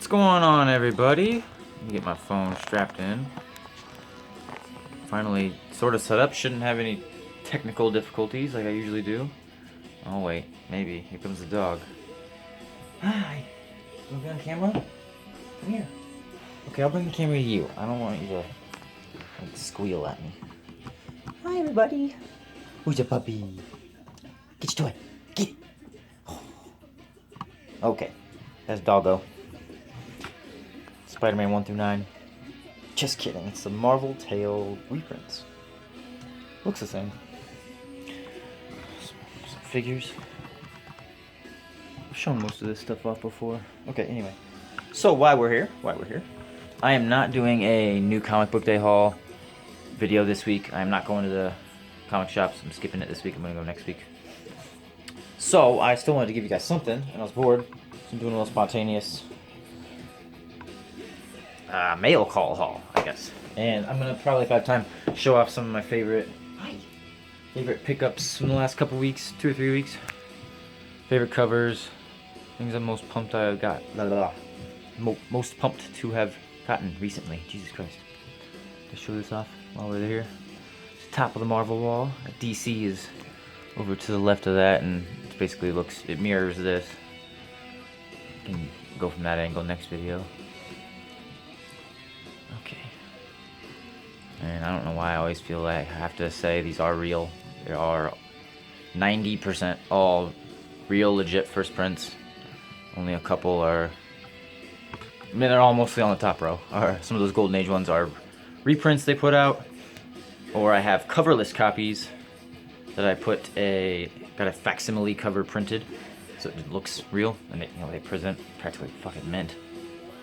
What's going on, everybody? Let me get my phone strapped in. Finally sort of set up. Shouldn't have any technical difficulties like I usually do. Oh wait, maybe. Here comes the dog. Hi. You want to be on camera? Come here. Okay, I'll bring the camera to you. I don't want you to like, squeal at me. Hi, everybody. Who's your puppy? Get your toy. Get it. Okay, that's Doggo. Spider-Man 1 through 9. Just kidding, it's the Marvel Tale reprints. Looks the same. Some figures. I've shown most of this stuff off before. Okay, anyway. So why we're here, I am not doing a new comic book day haul video this week. I am not going to the comic shops. I'm skipping it this week. I'm going to go next week. So I still wanted to give you guys something, and I was bored. So I'm doing a little spontaneous mail call haul, I guess. And I'm gonna probably, if I have time, show off some of my favorite pickups from the last couple weeks, 2 or 3 weeks. Favorite covers, things I'm most pumped I got. Most pumped to have gotten recently. Jesus Christ. Let's show this off while we're here. It's the top of the Marvel wall. DC is over to the left of that, and it basically it mirrors this. You can go from that angle next video. Okay. And I don't know why I always feel like I have to say these are real. They are 90% all real, legit first prints. Only a couple are. I mean, they're all mostly on the top row. Some of those Golden Age ones are reprints they put out, or I have coverless copies that I got a facsimile cover printed, so it looks real, and they present practically fucking mint.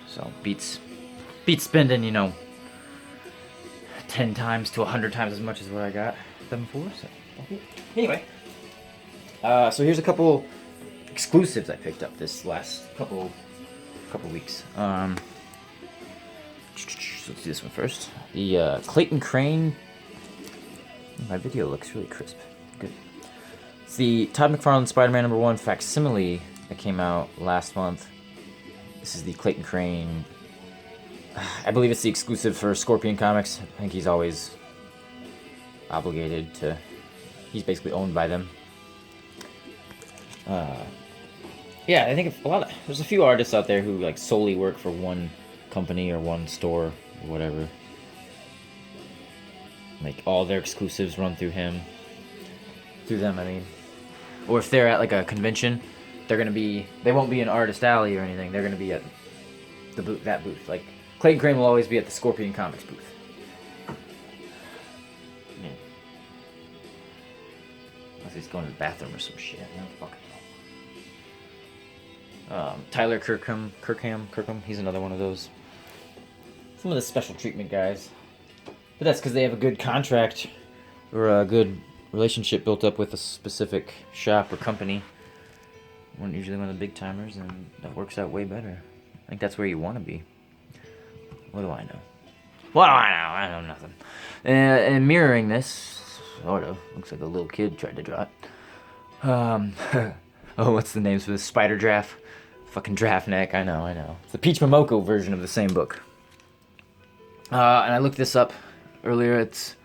So beats spending 10 times to 100 times as much as what I got them for. So okay. Anyway, so here's a couple exclusives I picked up this last couple weeks. So let's do this one first. The Clayton Crane. My video looks really crisp. Good. It's the Todd McFarlane Spider-Man #1 facsimile that came out last month. This is the Clayton Crane. I believe it's the exclusive for Scorpion Comics. I think he's always obligated to. He's basically owned by them. Yeah, I think there's a few artists out there who solely work for one company or one store or whatever. All their exclusives run through him. Through them, I mean. Or if they're at a convention, they won't be in Artist Alley or anything. They're gonna be at that booth. Clayton Crane will always be at the Scorpion Comics booth. Yeah. Unless he's going to the bathroom or some shit. I don't fucking know. Tyler Kirkham, he's another one of those. Some of the special treatment guys. But that's because they have a good contract or a good relationship built up with a specific shop or company. Usually one of the big timers, and that works out way better. I think that's where you want to be. What do I know? I know nothing. And mirroring this, sort of, looks like a little kid tried to draw it. What's the names for this? Spider Draft? Fucking Draft Neck, I know. It's the Peach Momoko version of the same book. And I looked this up earlier. It's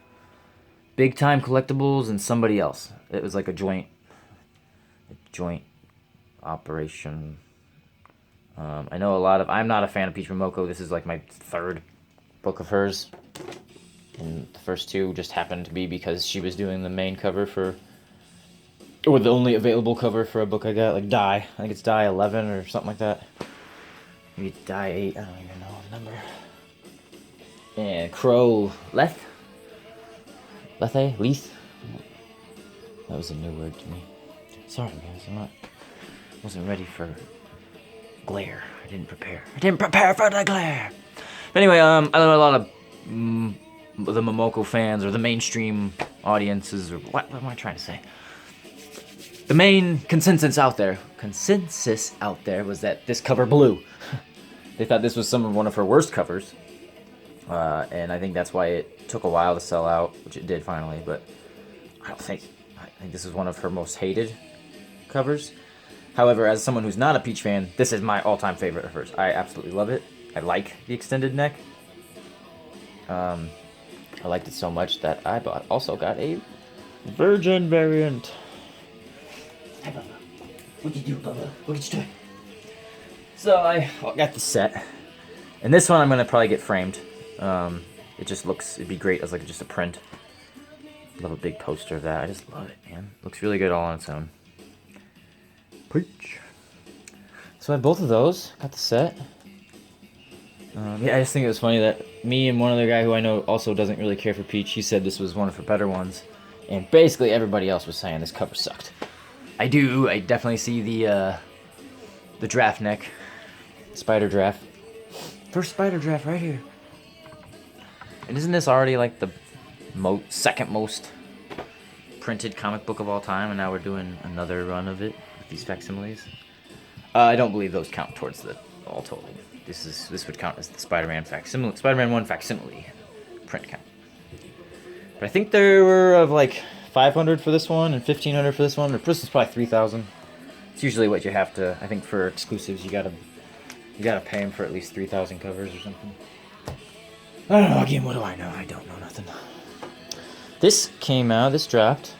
Big Time Collectibles and somebody else. It was like a joint operation. I know I'm not a fan of Peach Momoko. This is my third book of hers. And the first two just happened to be because she was doing the main cover or the only available cover for a book I got, Die. I think it's Die 11 or something like that. Maybe Die 8, I don't even know the number. And Crow Leith? Leith? That was a new word to me. Sorry guys, wasn't ready for glare. I didn't prepare for the glare. But anyway, I know a lot of the Momoko fans or the mainstream audiences, or what am I trying to say? The main consensus out there was that this cover blew. They thought this was one of her worst covers. And I think that's why it took a while to sell out, which it did finally, but I think this is one of her most hated covers. However, as someone who's not a Peach fan, this is my all-time favorite of hers. I absolutely love it. I like the extended neck. I liked it so much that I also got a Virgin variant. Hi, Bubba. What you do, Bubba? What did you do? So I got the set. And this one I'm going to probably get framed. It just looks, it'd be great as like just a print. Love a big poster of that. I just love it, man. Looks really good all on its own. Peach. So I had both of those. Got the set. Yeah, I just think it was funny that me and one other guy who I know also doesn't really care for Peach, he said this was one of her better ones. And basically everybody else was saying this cover sucked. I definitely see the draft neck. Spider draft. First spider draft right here. And isn't this already like the second most printed comic book of all time? And now we're doing another run of it with these facsimiles. I don't believe those count towards the all total. This would count as the Spider-Man facsimile, Spider-Man 1 facsimile print count. But I think there were of like 500 for this one and 1,500 for this one. The price is probably 3,000. It's usually what you have to. I think for exclusives, you gotta pay them for at least 3,000 covers or something. I don't know. Again, what do I know? I don't know nothing. This came out. This dropped.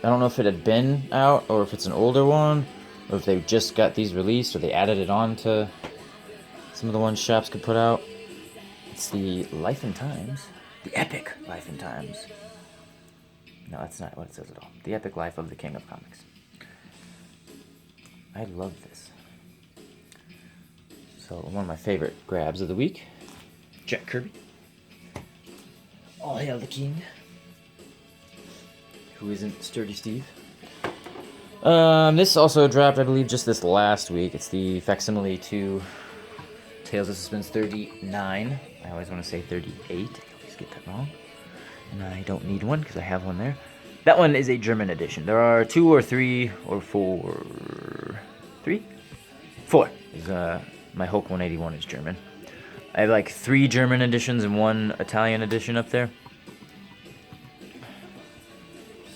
I don't know if it had been out or if it's an older one, or if they just got these released or they added it on to some of the ones shops could put out. It's the Life and Times. The Epic Life and Times. No, that's not what it says at all. The Epic Life of the King of Comics. I love this. So, one of my favorite grabs of the week. Jack Kirby. All hail the king. Who isn't Sturdy Steve. This also dropped, I believe, just this last week. It's the facsimile to Tales of Suspense 39. I always want to say 38. I always get that wrong. And I don't need one because I have one there. That one is a German edition. There are 2 or 3 or 4. 3? 4. My Hulk 181 is German. I have like 3 German editions and 1 Italian edition up there.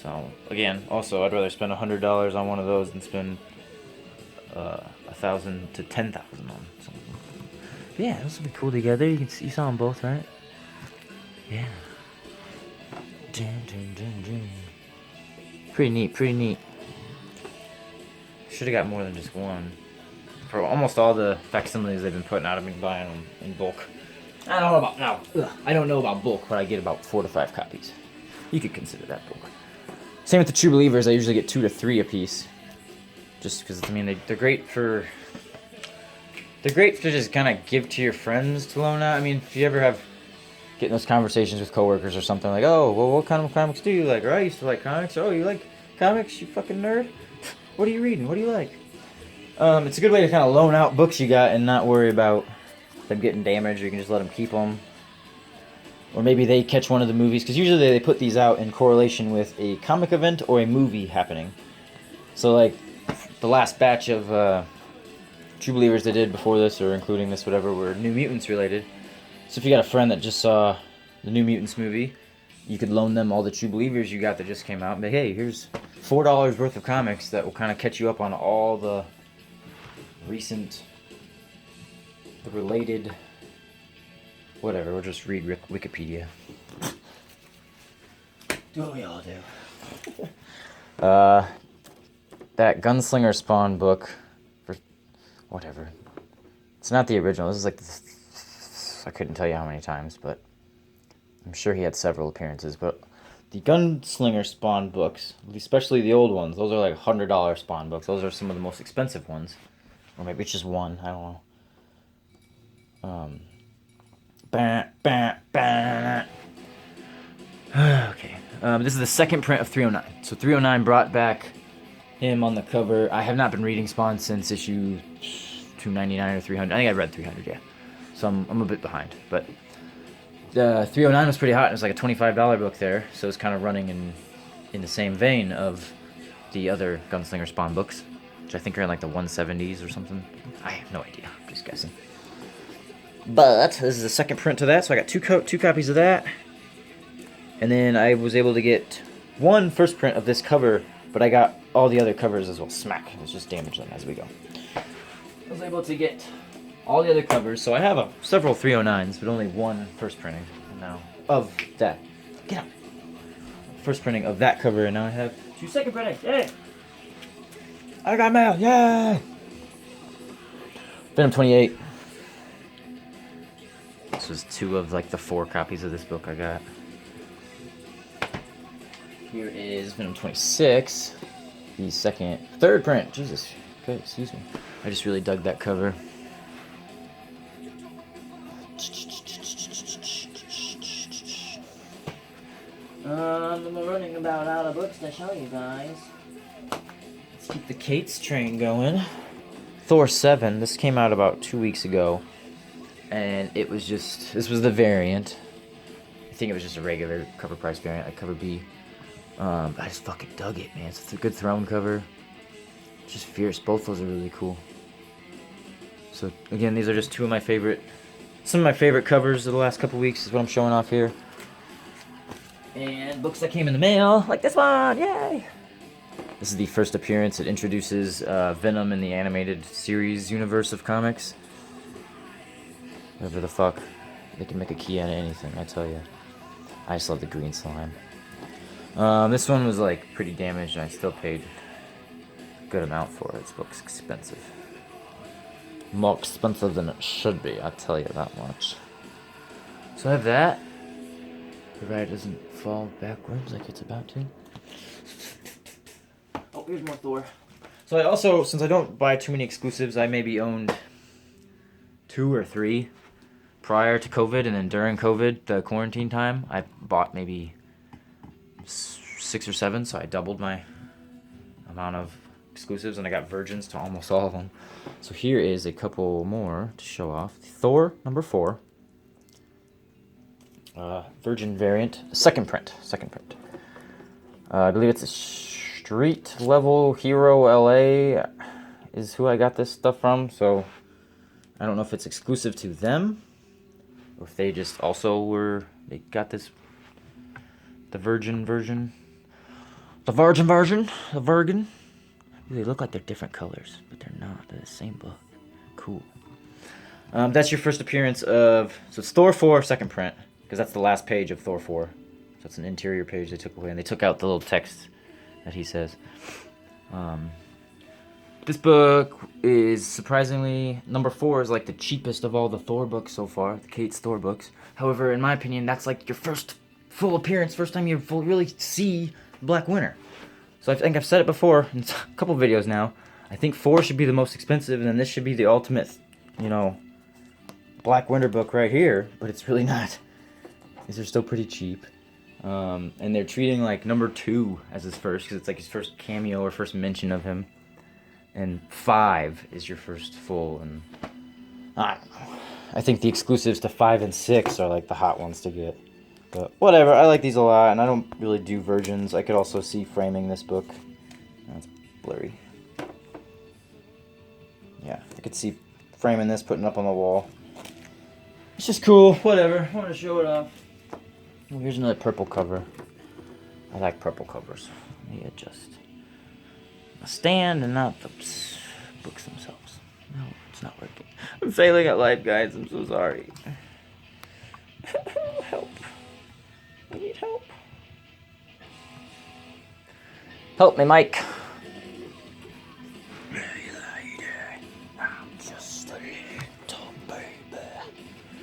So, again, also, I'd rather spend $100 on one of those than spend $1,000 to $10,000 on something. But yeah, those will be cool together. You saw them both, right? Yeah. Pretty neat. Should have got more than just one. For almost all the facsimiles they've been putting out, I've been buying them in bulk. I don't know about bulk, but I get about 4 to 5 copies. You could consider that bulk. Same with the True Believers. I usually get 2 to 3 a piece, just because they're great for. They're great to just kind of give to your friends to loan out. I mean, if you ever have getting those conversations with coworkers or something like, oh, well, what kind of comics do you like? Or I used to like comics. Oh, you like comics? You fucking nerd. What are you reading? What do you like? It's a good way to kind of loan out books you got and not worry about them getting damaged. Or you can just let them keep them. Or maybe they catch one of the movies, because usually they put these out in correlation with a comic event or a movie happening. So, like, the last batch of True Believers they did before this, or including this, whatever, were New Mutants related. So if you got a friend that just saw the New Mutants movie, you could loan them all the True Believers you got that just came out, and be, hey, here's $4 worth of comics that will kind of catch you up on all the related... Whatever, we'll just read Wikipedia. Do what we all do. That Gunslinger Spawn book, for whatever. It's not the original. This is like, I couldn't tell you how many times, but I'm sure he had several appearances. But the Gunslinger Spawn books, especially the old ones, those are like $100 Spawn books. Those are some of the most expensive ones. Or maybe it's just one, I don't know. Okay. This is the second print of 309. So 309 brought back him on the cover. I have not been reading Spawn since issue 299 or 300. I think I read 300, yeah. So I'm a bit behind. But 309 was pretty hot. It was like a $25 book there. So it's kind of running in the same vein of the other Gunslinger Spawn books, which I think are in like the 170s or something. I have no idea. I'm just guessing. But this is the second print to that, so I got two copies of that. And then I was able to get one first print of this cover But I got all the other covers as well. Smack. Let's just damage them as we go. I was able to get all the other covers. So I have several 309s, but only one first printing now of that. Get out. First printing of that cover, and now I have 2 second printing. Yay! I got mail. Yay! Venom 28. This was 2 of like the 4 copies of this book I got. Here is Venom 26, the third print. Jesus, okay, excuse me. I just really dug that cover. I'm running about out of books to show you guys. Let's keep the Kate's train going. Thor 7, this came out about 2 weeks ago. And it was just, this was the variant. I think it was just a regular cover price variant, like cover B. I just fucking dug it, man. It's a good throne cover. Just fierce. Both those are really cool. So again, these are just some of my favorite covers of the last couple weeks is what I'm showing off here. And books that came in the mail, like this one, yay! This is the first appearance. It introduces Venom in the animated series universe of comics. Whatever the fuck. They can make a key out of anything, I tell you. I just love the green slime. This one was like pretty damaged and I still paid a good amount for it. This book's expensive. More expensive than it should be, I'll tell you that much. So I have that. The ride doesn't fall backwards like it's about to. Oh, here's more Thor. So I also, since I don't buy too many exclusives, I maybe owned 2 or 3 prior to COVID, and then during COVID, the quarantine time, I bought maybe 6 or 7, so I doubled my amount of exclusives, and I got virgins to almost all of them. So here is a couple more to show off. Thor number 4, virgin variant, second print. I believe it's a street level hero LA is who I got this stuff from. So I don't know if it's exclusive to them, or if they just also they got this. The virgin version. The Virgin. They look like they're different colors, but they're not. They're the same book. Cool. That's your first appearance of... So it's Thor 4, second print, because that's the last page of Thor 4. So it's an interior page they took away, and they took out the little text that he says. This book is surprisingly... Number 4 is like the cheapest of all the Thor books so far, the Kate's Thor books. However, in my opinion, that's like your first full appearance, first time you really see Black Winter. So I think I've said it before in a couple videos now. I think 4 should be the most expensive, and then this should be the ultimate, Black Winter book right here. But it's really not. These are still pretty cheap. And they're treating like number 2 as his first, because it's like his first cameo or first mention of him. And 5 is your first full. And I think the exclusives to 5 and 6 are like the hot ones to get. But whatever, I like these a lot, and I don't really do virgins. I could also see framing this book. That's blurry. Yeah, I could see framing this, putting it up on the wall. It's just cool, whatever. I want to show it off. Oh, here's another purple cover. I like purple covers. Let me adjust the stand and not the books themselves. No, it's not working. I'm failing at life, guys. I'm so sorry. Help. I need help. Help me, Mike. I'm just a little baby.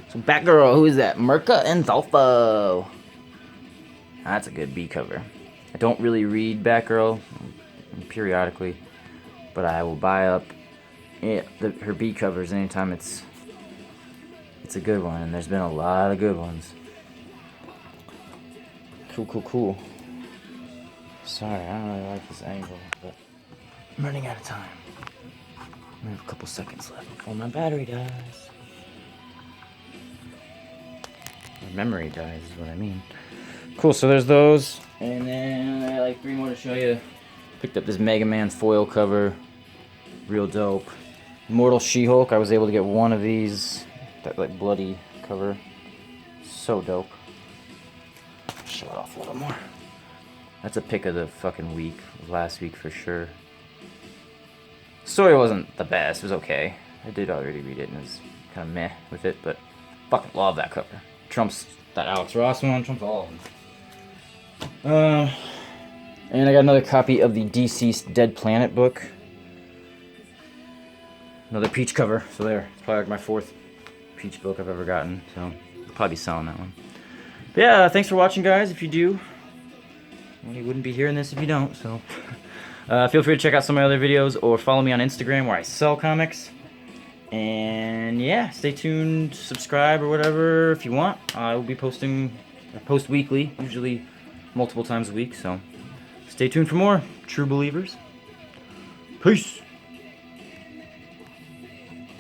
So Batgirl, who is that? Merca and Zolfo. That's a good B cover. I don't really read Batgirl periodically, but I will buy up her B covers anytime it's a good one, and there's been a lot of good ones. Cool. Sorry, I don't really like this angle, but I'm running out of time. I have a couple seconds left before my battery dies. My memory dies is what I mean. Cool, so there's those. And then I have like 3 more to show you. Picked up this Mega Man foil cover. Real dope. Immortal She-Hulk. I was able to get one of these. That like bloody cover. So dope. Show it off a little more. That's a pick of the fucking week. Last week for sure. Story wasn't the best. It was okay. I did already read it and was kind of meh with it, but fucking love that cover. Trump's that Alex Ross one. Trump's all of them. And I got another copy of the Deceased Dead Planet book. Another peach cover. So there. It's probably like my 4th peach book I've ever gotten. So I'll probably be selling that one. But yeah, thanks for watching, guys. If you do, well, you wouldn't be hearing this if you don't. So feel free to check out some of my other videos or follow me on Instagram where I sell comics. And yeah, stay tuned, subscribe or whatever if you want. I will be posting, I post weekly, usually multiple times a week. So stay tuned for more. True Believers. Peace.